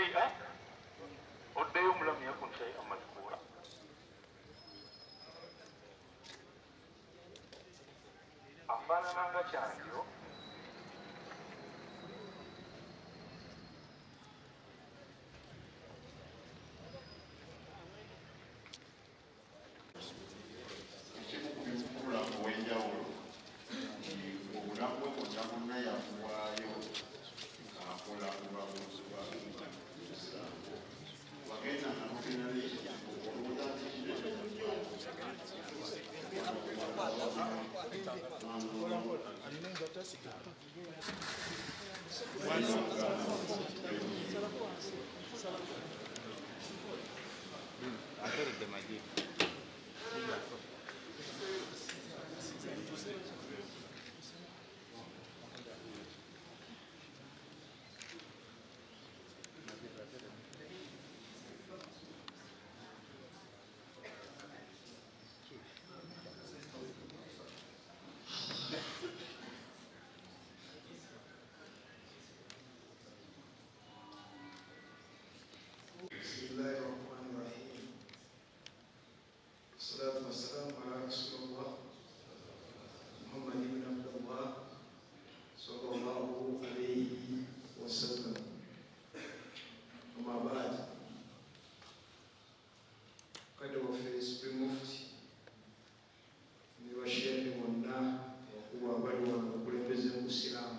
شيئا واليوم لم يكن شيئا مذكورا. afaanana nga kyanjo ekimu ku bikukulamu ow'enjawulo obulamu bwe bwonna bwonna yamuwaayo ng'akola ku babuuzi ba Isiraamu wagenda namugenalekya Bismillahirrahmanirrahim. Salatu wassalamu ala Rasulullah Muhammad ibn Abdullah sallallahu alayhi wa sallam. Amma ba'd. Kada wafere Supreme Mufti ni washehe wonna okuba bali wano okulembeze mu Islam,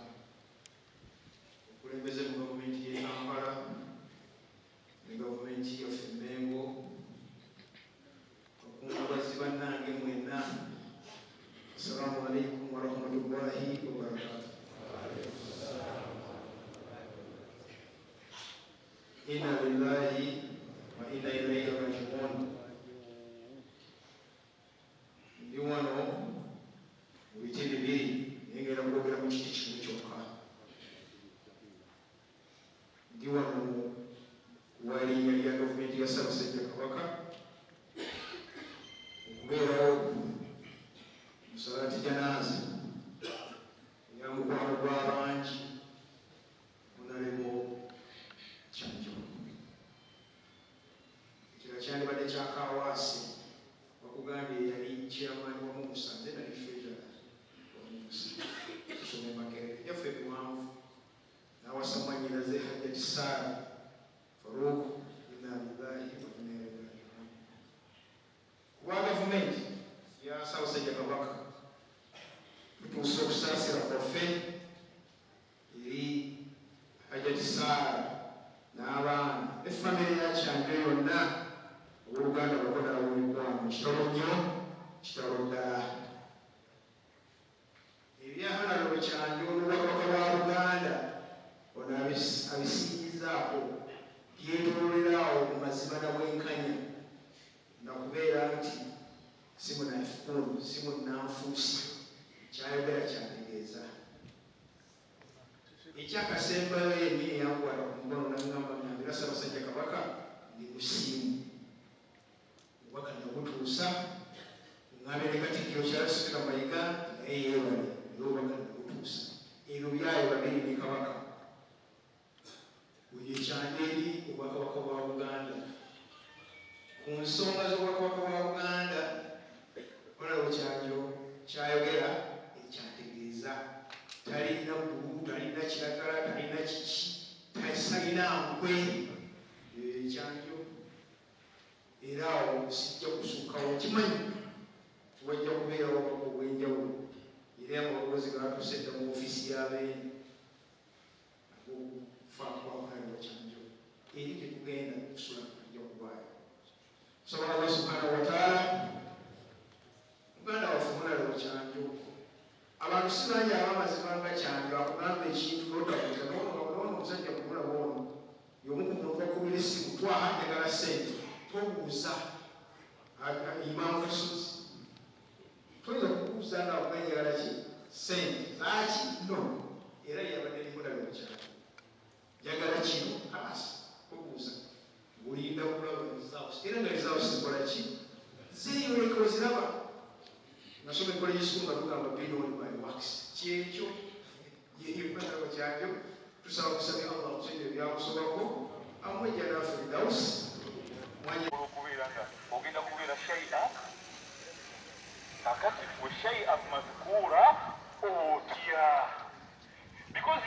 okulembeze mu gavumenti y'e Kampala ne gavumenti yaffe Mengo, okungabazi bannange mwenna, assalamu alaikum warahmatullahi wabarakatuh. Inna lillahi wa inna ilayhi raji'un. Ndi wano mu biti bibiri nengera kwogera mu kiti kimu kyokka. Ndi wano walinnya lya gavumenti ya Ssaabasajja Kabaka okubeerawo musalaati janaaza ya mukwano gw'abangi munalemo kyanjo. Ekirala kyandibadde kya Kaawaase bakugambye yali chairman wa Musa, nze nali treasurer wa Musa. Tusome Makerere yaffe biwanvu n'awasa mwannyinaze Hajjati Saara Farouk, inna lillahi wa inna ilayhi raji'un. Kuba gavumenti ya Ssaabasajja Kabaka tutuuse okusaasira kwaffe eri Hajjati Saara n'abaana effamire ya Kyanjo yonna obooluganda bakola lw'emikwano kitalo nnyo kitalo ddala. Ebyahalalo Kyanjo n'Obwakabaka bwa Buganda ono abisiinyizaako byetoolerawo mu mazima na bwenkanya nakubeera nti si munafikulu si munnanfuusi kyayogera kyategeeza. Ekyakasembayo yennyini yankwata ku mukono nagamba nambira Ssaabasajja Kabaka ndi musiimu obubaka nabutuusa ŋŋambye ne Katikkiro Charles Peter Mayiga naye yeebale naye obubaka nabutuusa. Ebyo byayo babiri ne Kabaka buli ekyanja eri Obwakabaka bwa Buganda ku nsonga z'Obwakabaka bwa Buganda. Olaba Kyanjo kyayogera ekyategeeza talina bbulu, talina kiragala, talina kiki, talina nkwe. Kyanjo era awo sijja kusukkawo kimanyi tiwajja kubeerawo obubaka obw'enjawulo era abakozi gatuuse dda mu ofiisi y'abeene ag'okufaako Kyanjo eri tetugenda kusula ajja kubaayo. Tusaba Allah subhanahu wa ta'ala muganda waffe mulala Kyanjo. Abantu si bangi abamazima nga Kyanjo akugamba ekintu n'otakuta n'ono omusajja kumulaba ono y'omu ku muntu akubira essimu twaha njagala ssente tobuuza Imam Kasozi toyinza kubuuza nga akugamba njagala ki ssente zaaki no era yabadde limulala Kyanjo njagala kino abasi tobuuza ng'olinda kulaba results era nga results zikola ki ziriyo oziraba. Nasoma enkola y'essumu nga tugamba being on by works kyekyo yeyo muganda wa Kyanjo tusaba kusabye Allah omusajja ebyakusobako Pamoja na Firdausi ogenda kubeera shay'a kakati gwe shay'a mazkura otya because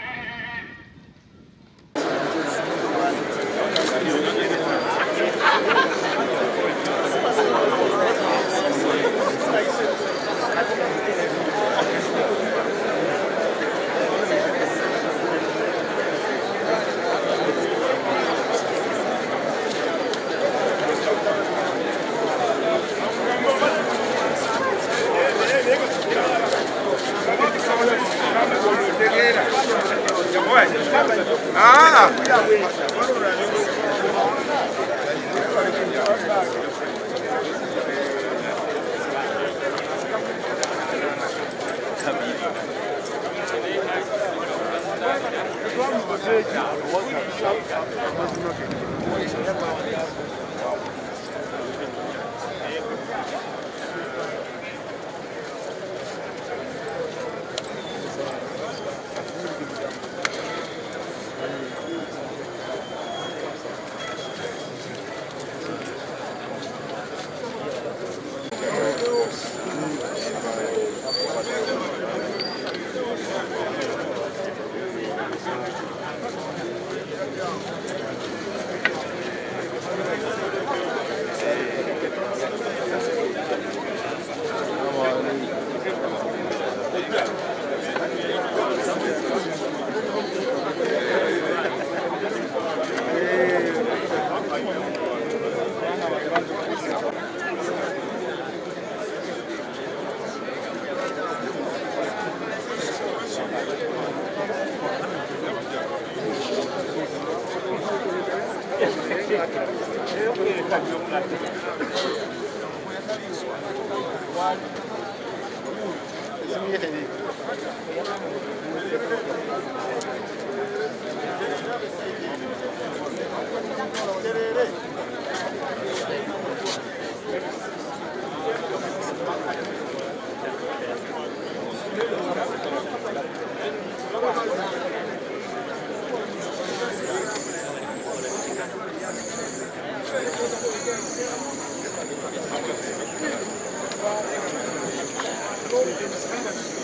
Thank you.